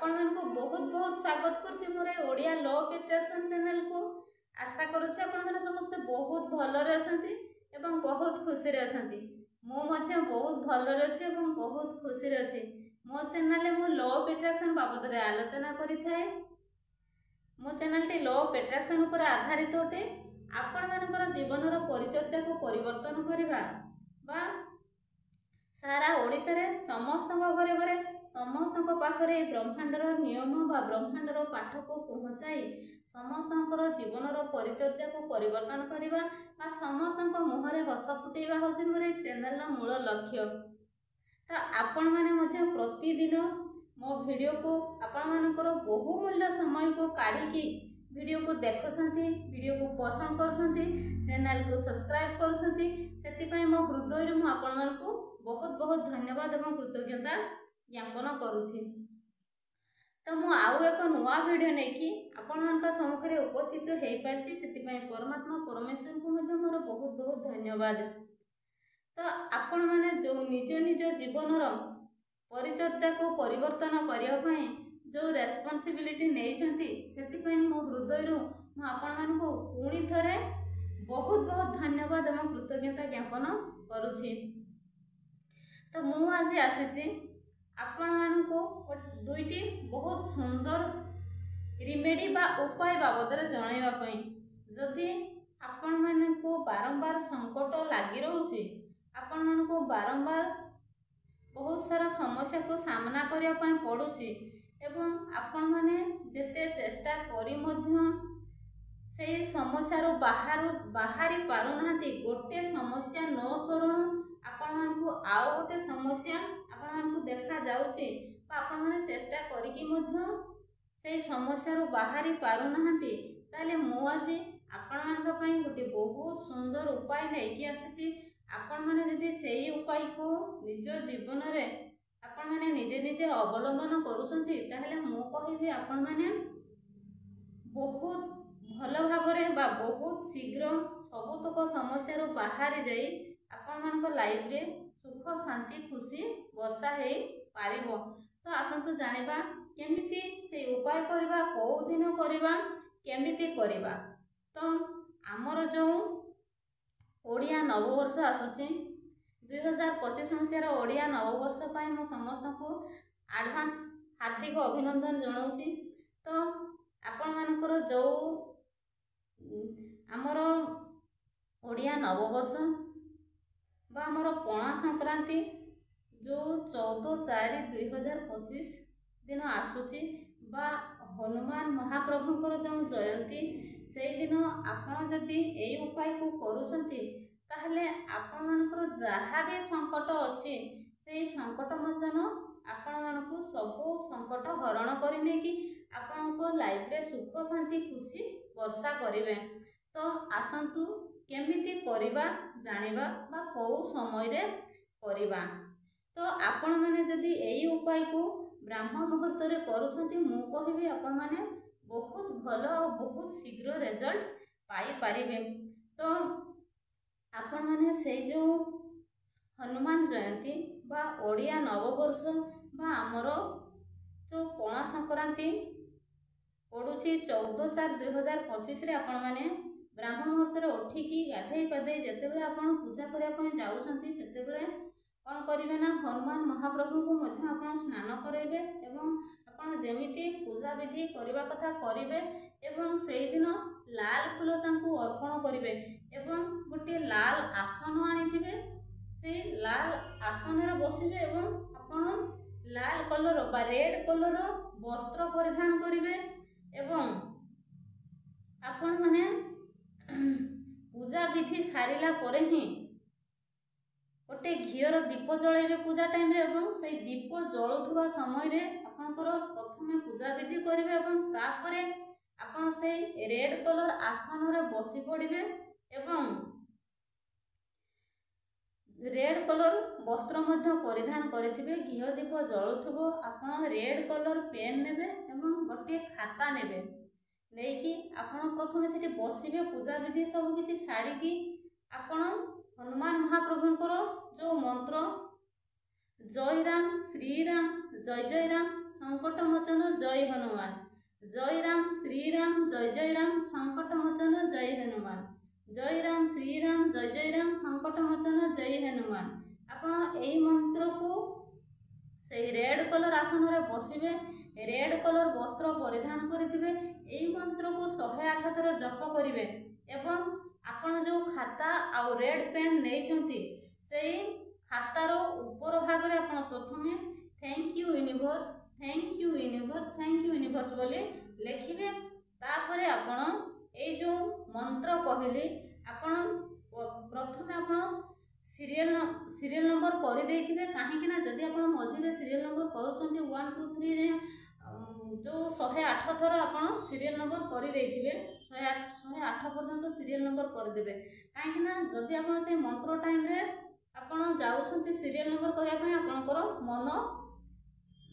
आपको बहुत बहुत स्वागत करछि मोर Odia law of attraction channel को। आशा करुछि आपण माने समस्त बहुत भलरे अछंती एवं बहुत खुशी रे अछंती। मो मध्य बहुत भलरे अछि एवं बहुत खुशी रे अछि। मो चैनल मु लॉ ऑफ अट्रैक्शन बाबद रे आलोचना करि थाए। मो channel T law of attraction ऊपर आधारित होते। आपण मानकर जीवनर परिचर्या को परिवर्तन करिबा बा सारा ओडिसा रे समस्त घरे घरे समस्त पाखरे ब्रह्मांडर नियम बा ब्रह्मांडर पाठ को पहुँचाई समस्त जीवनर परिचर्या को परिवर्तन करिबा बा समस्त मुहरे हस फुटेबा होछि मोर चैनल मूल लक्ष्य। तो आपण माने मध्य प्रतिदिन मो वीडियो को आपण मानकर बहुमूल्य समय को काढ़ी वीडियो को देखुछंती, वीडियो को पसंद करछंती, चैनल को सब्सक्राइब करछंती, सेति पई मो हृदय मु आपण मानकु बहुत बहुत धन्यवाद एवं कृतज्ञता ज्ञापन करुछि। तो मु आउ एक नुआ वीडियो नै कि आपण मानका सम्मुख रे उपस्थित हेइ पारछि, सेति पई परमात्मा परमेश्वर को मध्ये मोर बहुत बहुत धन्यवाद। तो आपण माने जो निज निज जीवनर परिचर्या को परिवर्तन करिया पई जो रेस्पॉन्सिबिलिटी नेइछंती, सेति पई मो हृदय मु आपण मानकु पुणी थरे बहुत बहुत धन्यवाद एवं कृतज्ञता ज्ञापन करुछि। तो मु आज आसीछि आपण मानकु दुईटी बहुत सुंदर रिमेडी बा उपाय बाबद रे जणाइबा पई। जदि आपण मानकु बारंबार संकट लागि रहउछि, आपण मानकु बारंबार बहुत सारा समस्या को सामना करिया पई पडुछि एवं आपण माने जेते चेष्टा करी मध्य सेई समस्या रो बाहरी पारु नांती, गोटे समस्या न सरणु आपण मानकु आउ गोटे समस्या आपण मानकु देखा जाउछि बा आपण माने चेष्टा करी कि मध्य सेई समस्या रो बाहरी पारु नांती, ताले मु आज आपण मानका पई गोटे बहुत सुंदर उपाय नै कि आसीछि। आपण माने जदि सेई उपाय को निज जीवन रे आपण माने निजे निजे अवलंबन करूछंती, ताहले मु कहिबी आपण माने बहुत भल भाबरे बा बहुत शीघ्र सबुतक समस्या रो बाहरी जाई आपण मानक लाइफ रे सुख शांति खुशी वर्षा हेई पारिबो। तो आसंतु जानिबा केमिति से उपाय करबा, को दिन करबा, केमिति करबा। तो हमर जो ओडिया नववर्ष आसुची 2025 मसीहार ओडिया नववर्ष पाई मो समस्त को एडवांस हार्दिक अभिनंदन जणाउची। तो आपण मानकर जो आमर ओडिया नववर्ष बा आमर पणा संक्रांति जो 14/4/2025 दिन आसुची बा हनुमान महाप्रभुंकर जो जयंती से दिन आपण जदि एई उपाय को करूछंती, ताहले आपण मानकर जहा भी संकट अछि सेई संकट मोचन आपण मानकु सबो संकट हरण करिने कि आपनको लाइफ रे सुख शांति खुशी वर्षा करिवे। तो आसंतु केमिति करिबा जानिबा बा को समय रे करिबा। तो आपण माने जदि एई उपाय को ब्राह्म मुहूर्त रे करूछंती, मु कहिबी आपण माने बहुत भलो और बहुत शीघ्र रिजल्ट पाई पारिबे। तो आपण माने सेई जो हनुमान जयंती बा ओडिया नववर्ष बा आमर जो पणा संक्रांति पड़ुची 14/4/2025 रे आपण माने ब्राह्मण मुहूर्त रे उठिकी गाधई पाधई जेतेबेले आपण पूजा करिया पई जाउछंती, सेतेबेले कोन करिवे ना हनुमान महाप्रभु को मध्य आपण स्नान करेबे एवं आपण जेमिति पूजा विधि करिवा कथा करिवे एवं सेई दिन लाल फूल तांकु अर्पण करिवे एवं गोटे लाल आसन आनिथिबे, से लाल आसन रे बसिबे एवं आपण लाल कलर बा रेड कलर वस्त्र परिधान करिवे एवं आपण माने पूजा विधि सारिला परे ही गोटे घियर दीप जलाइबे पूजा टाइम रे एवं से दीप जलुथुवा समय रे आपनकर प्रथमे पूजा विधि करिवे एवं तापरे आपण से रेड कलर आसन रे बसी पड़िबे एवं रेड कलर वस्त्र मध्य परिधान करिथिबे, घियो दीप जलुथुबो, आपण रेड कलर पेन नेबे एवं गोटे खाता नेबे नेकी आपण प्रथमे सेठी बसिबे पूजा विधि सब किछि सारिकी आपण हनुमान महाप्रभुंकर जो मंत्र जय राम श्री राम जय जय राम संकट मोचन जय हनुमान। जय राम श्रीराम जय राम संकट मोचन जय हनुमान। जय राम श्रीराम जय राम संकट मोचन जय हनुमान। आपण एई मंत्र को से रेड कलर आसन रे बसिबे, रेड कलर वस्त्र परिधान करिथिबे, एई मंत्र को 108 थर जप करिवे एवं आपण जो खाता आउ रेड पेन नैछंती सेई खातार ऊपर भाग रे आपण प्रथमे thank you universe, thank you universe, thank you universe बोली लिखिबे। तापरे आपण एई जो मंत्र कहली आपण प्रथमे आपण सीरियल नंबर कर देथिबे। काहे कि ना जदि आपण मझिरे सीरियल नंबर करूछंती 1 2 3 रे जो 108 थर आपण सीरियल नंबर कर देथिबे, 108 पर्यंत सीरियल नंबर कर देबे। काहे कि ना जदि आपण से मंत्र टाइम रे आपण जाउछंती सीरियल नंबर करिया पय आपनकर मन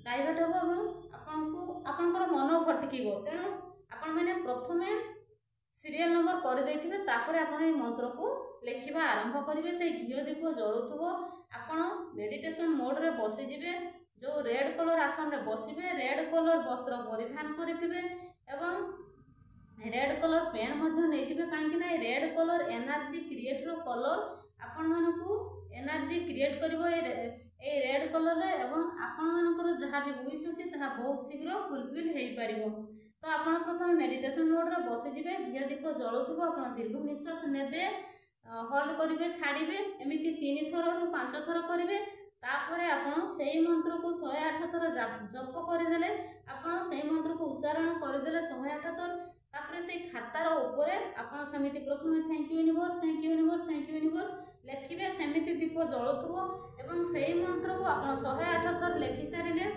डाइवर्ट हो एवं आपनकर मन भटकीबो। तेणु आपण माने प्रथमे सीरियल नंबर कर देथिबे, तापरे आपण ए मंत्र को लिखिबा आरंभ करिवे। से घियो दीप जळुथुबो, आपण मेडिटेशन मोड रे बसि जिवे, जो रेड कलर आसन रे बसिबे, रेड कलर वस्त्र परिधान करिथिबे एवं रेड कलर पेन मध्ये नैथिबे। काहे कि ना रेड कलर एनर्जी क्रिएट रो कलर आपण मानकू एनर्जी क्रिएट करिवो ए रेड कलर रे एवं आपण मानकर जहा भी विश होछि तहा बहुत शीघ्र फुलफिल हेई परिवो। तो आपण प्रथम मेडिटेशन मोड रे बसि जिवे, घियो दीप जळुथुबो, आपण दीर्घ निश्वास नेबे, होल्ड करिवे, छाड़िबे, एमिति 3 थर रु 5 थर करिवे। तापरे आपण सेई मंत्र को 108 थर जप करदेले, आपण सेई मंत्र को उच्चारण करदेले 108 थर। तापरे सेई खातार ऊपर आपण समिति प्रथमे thank you universe, thank you universe, thank you universe लिखिबे। सेमिति दीप जळुथुबो एवं सेई मंत्र को आपण 108 थर लिखि सारिले।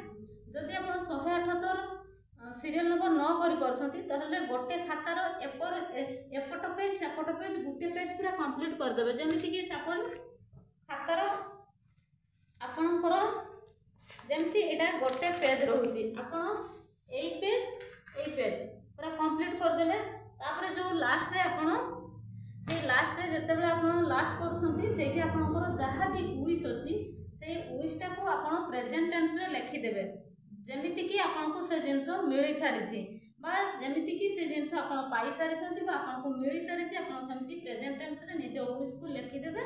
जदि आपण 108 थर सीरियल नंबर न करि परछंती तहले गोटे खातार एपट पेज सेपट पेज गुटे पेज पूरा कंप्लीट कर देबे। जेमिति कि सपोज खातार आपणकर जेमिति एटा गोटे पेज रहुची, आपण एई पेज पूरा कंप्लीट कर देले। तापरे जो लास्ट रे आपण से लास्ट रे जते बेला आपण लास्ट करछंती सेठी आपणकर जहा भी विश अछि सेई विशटा को आपण प्रेजेंट टेंस रे लिखि देबे। जेमिति कि आपनको से जिनस मिली सारी बा जेमिति कि से जिनस आपण पाई सारी बा आपनको मिली सारी, आपण सेमिति प्रेजेंट टेंस रे निज विश को लिखि देबे।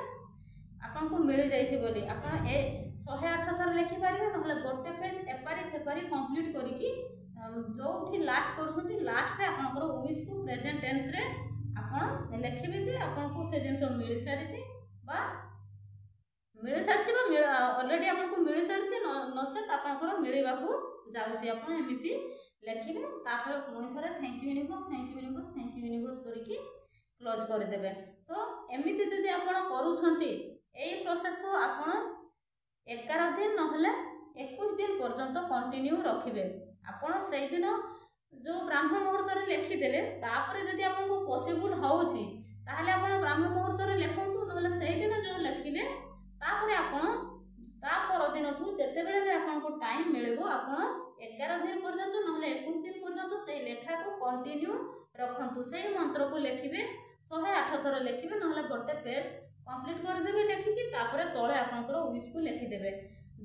आपनको मिली जाइछि बोली आपण ए 108 थर लिखि पारिबे, नहले गोटे पेज एपारी सेपारी कंप्लीट करिकि जोठी लास्ट करछंती लास्ट रे आपनकर विश को प्रेजेंट टेंस रे आपण लिखिबे जे आपनको से जिनस मिली सारी बा मिली सारी बा ऑलरेडी आपको मिली सारी नचेत आपनकर मिलवा को जाउछि। आपण एमिति लिखिबे, तापर पुणी थरे thank you universe, thank you universe, thank you universe करिकि क्लोज कर देबे। तो एमिति जदि आपण करूछंती एई प्रोसेस को आपण 11 दिन नहले 21 दिन पर्यंत कंटिन्यू रखिबे। आपण सेई दिन जो ब्राह्मण मुहूर्त रे लिखि देले, तापर जदि आपनको पॉसिबल होउछि ताहले आपण ब्राह्मण मुहूर्त रे लिखंतु, नहले सेई दिन जो लिखिले तापर आपण ता पर दिन ठू जते बेले भी आपनको टाइम मिलबो आपण 11 दिन पर्यंत नहले 21 दिन पर्यंत सेई लेखा को कंटिन्यू रखंतु। सेई मंत्र को लिखिबे 108 थर लिखिबे, नहले गोटे पेज कंप्लीट कर देबे लिखिकि तापर तळे आपनकर विश को लिखि देबे।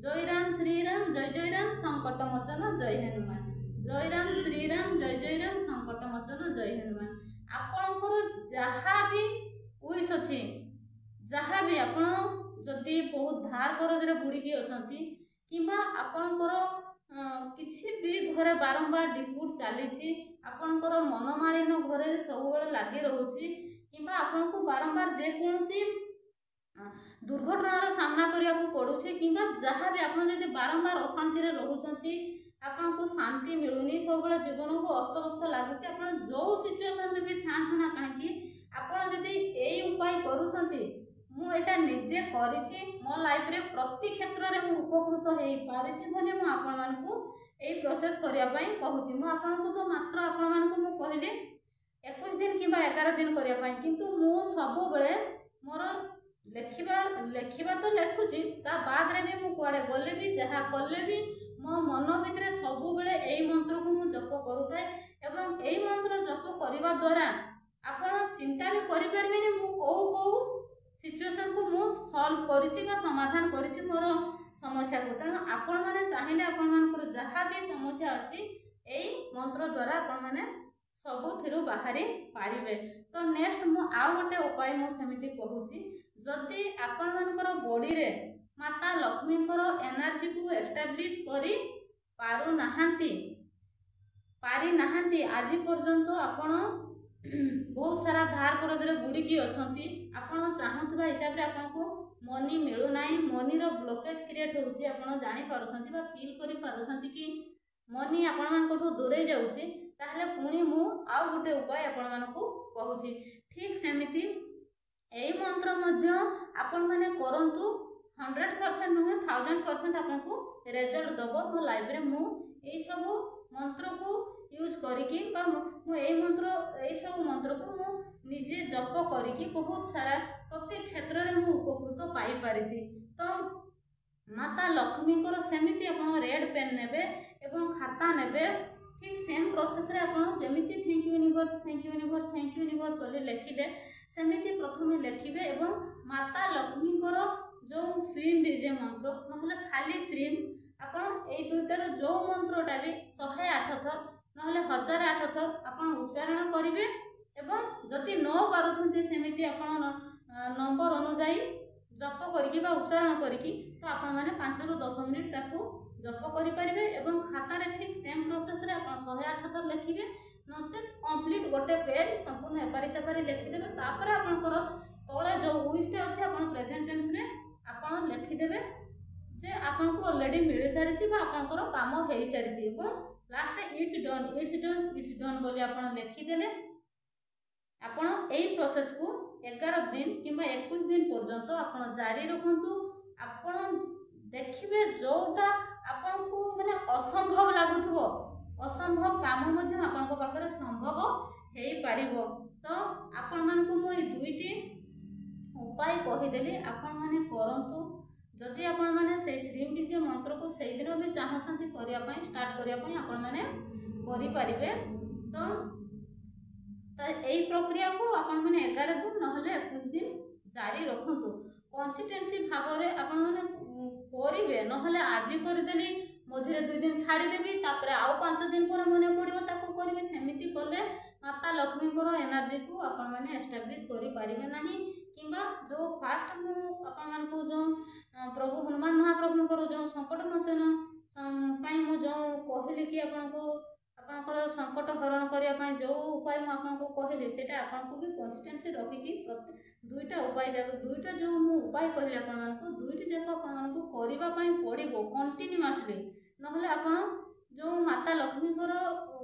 जय राम श्रीराम जय राम संकट मोचन जय हनुमान। जय राम श्रीराम जय राम संकट मोचन जय हनुमान। आपनकर जहा भी विश अछि, जहा भी आपण जदि बहुत धार करज रे बुड़ी की अछंती किबा आपनकर किछि भी घरे बारंबार डिस्प्यूट चली छी, आपनकर मनमालिन घरे सब बेले लागि रहउची किबा आपनको बारंबार जे कोनसी दुर्घटनार सामना करिया को पड़ुछि किबा जहा भी आपण जदि बारंबार अशांति रे रहउछंती, आपनको शांति मिलुनी, सब बेले जीवन को अस्तव्यस्त लागुछि। आपण जो सिचुएशन रे भी थांतु ना काहेकि आपण जदि एई उपाय करूछंती, मु एटा निजे करिछि, मो लाइफ रे प्रति क्षेत्र रे मु उपकृत हेई पारिछि बोली मु आपण मानकू एई प्रोसेस करिया पई कहूछि। मु आपनको तो मात्र आपण मानकू मु कहले 21 दिन किबा 11 दिन करिया पई, किंतु मु सब बेले मोर लेखिबा तो लेखुछि, ता बाद रे भी मु कुआडे गले भी जहा कले भी मो मन भितरे सब बेले एई मंत्र को मु जप करूथाय एवं एई मंत्र जप करिवा द्वारा आपण चिंता भी करि परबेनी मु को सिचुएशन को मु सॉल्व करिछि बा समाधान करिछि मोर समस्या को। तेणु आपण माने चाहिए आपण मानकर जहा जहाँ भी समस्या अच्छी यही मंत्र द्वारा आपण मैंने सबुथिरु बाहरी पारिबे। तो नेक्स्ट मु आउ गोटे उपाय मु सेमिति कहूची, जदि आपण मानकर बॉडी रे माता लक्ष्मी एनर्जी को एस्टाब्लिश करी पारी नाहांती आज पर्यंत आपण बहुत सारा धार करजरे बुड़ीकी अछंती, आपण चाहुथबा हिसाब रे आपण को मनी मिलु नाही, मनी रो ब्लॉकेज क्रिएट होउची, आपण जानि पारुछंती बा फील करि पारुछंती कि मनी आपण मानकठो दूरे जाउची, ताहले पुणी मु आउ गोटे उपाय आपण मानकू कहूची। ठीक सेमिति एई मंत्र मध्य आपण माने करंतु 100% नुहे 1000% आपण को रिजल्ट दबो। मो लाइफ रे मु एई सब मंत्र को यूज करिकी बा मु एई सब मंत्र को मु निजे जप करिकी बहुत सारा प्रत्येक क्षेत्र रे मु उपकृत पाई पारिछि। तो माता लक्ष्मी सेमिति आपण रेड पेन नेबे एवं खाता नेबे, ठीक सेम प्रोसेस रे आपण जेमिति thank you universe thank you universe thank you universe बोली लिखिले सेमिति प्रथमे लिखिबे एवं माता लक्ष्मी जो श्रीम बीजे मंत्र नहले खाली श्रीम आपण एई दुइटार जो मंत्रटा भी 108 थर नहले 1008 थर आपण उच्चारण करिवे एवं जदि न पारुछंती सेमिति आपण नंबर अनुसार जप करिकि बा उच्चारण करिकि तो आपण माने 5 ରୁ 10 मिनिट ताकू जप करि परिबे एवं खाता रे ठीक सेम प्रोसेस रे आपण 108 थर लिखिबे, नचेत कंप्लीट गोटे पेज संपूर्ण एपारी सेपारी लिखि देबे। तापर आपनकर तळे जो विश अछि आपण प्रेजेंट टेंस रे आपण लिखि देबे जे आपन को ऑलरेडी मिल सारिछि बा आपनकर काम हेइ सारिछि एवं लास्ट रे इट्स डन बोली आपण लिखि देले। आपण एई प्रोसेस को 11 दिन किंबा 21 दिन पर्यंत आपण जारी रखंतु। आपण देखिबे जोटा आपन को माने असंभव लागुथबो असंभव काम मध्ये आपन को पाखरे संभव हेइ पारिबो। तो आपन मान को मो दुईटी उपाय कहि देली, आपन माने करंतु। जदि आपन माने से श्रीम बीज मंत्र को सेई दिन भी चाहछंती करिया पई स्टार्ट करिया पई आपन माने करि पारिबे। तो एई प्रक्रिया को आपन माने 11 दिन नहले 21 दिन जारी रखंतु। कंसिस्टेंसी भाव रे आपन माने करिवे, नहले आज करदेली मझे 2 दिन छाड़ी देबी तापर आउ 5 दिन पर मने पड़िबो ताको करिवे। सेमिति कले माता लक्ष्मी एनर्जी को आपन माने एस्टाब्लिश करि पारिबे नाही। किंबा जो फास्ट मु आपन मान को जो प्रभु हनुमान महाप्रभु जो संकट मोचन पाई मु जो कहली कि आपन को आपनकर संकट हरण करिया पाई जो उपाय मु आपन को कहली सेटा आपन को भी कंसिस्टेंसी रखिकी दुईटा उपाय जाक दुईटा जो मु उपाय कहली आपन मान को दुईटी जाक आपन मान को करिबा पाई पड़िबो कंटिन्यूअसली। नहले आपन जो माता लक्ष्मी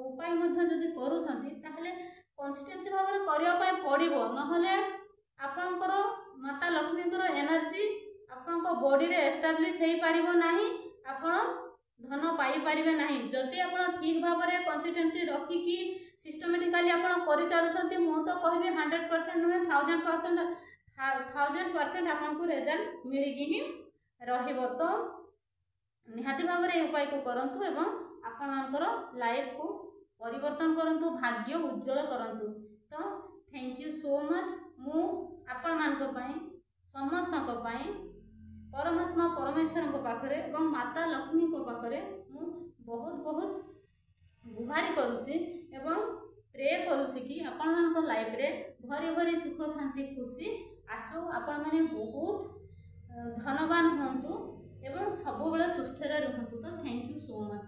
उपाय मध्य जदि करूछंती ताहले कंसिस्टेंसी भाव रे करिया पाई पड़िबो, नहले आपनकर माता लक्ष्मी एनर्जी आपन बॉडी रे एस्टाब्लिश हेइ पारिबो नाही, आपन धन पाई पारिबे नाही। जदि आपन ठीक भाव रे कंसिस्टेंसी रखिकी सिस्टमेटिकली आपन करि चालुछंती मु तो कहबे 100% नुहे 1000% आपन को रिजल्ट मिलिकी ही रहिबो। तो निहाती भाव रे उपाय को करंतु एवं आपन मानकर लाइफ को परिवर्तन करंतु, भाग्य उज्जवल करंतु। तो थैंक यू सो मच। मु आपन मानक पई समस्तक पई परमात्मा परमेश्वर को पाखरे एवं माता लक्ष्मी को पाखरे मु बहुत बहुत गुहारी करूची एवं प्रे करूची कि आपण मानक लाइफ रे भरी भरी सुख शांति खुशी आसु, आपण माने बहुत धनवान होंतु एवं सब बेले सुस्थ रहंतु। तो थैंक यू सो मच।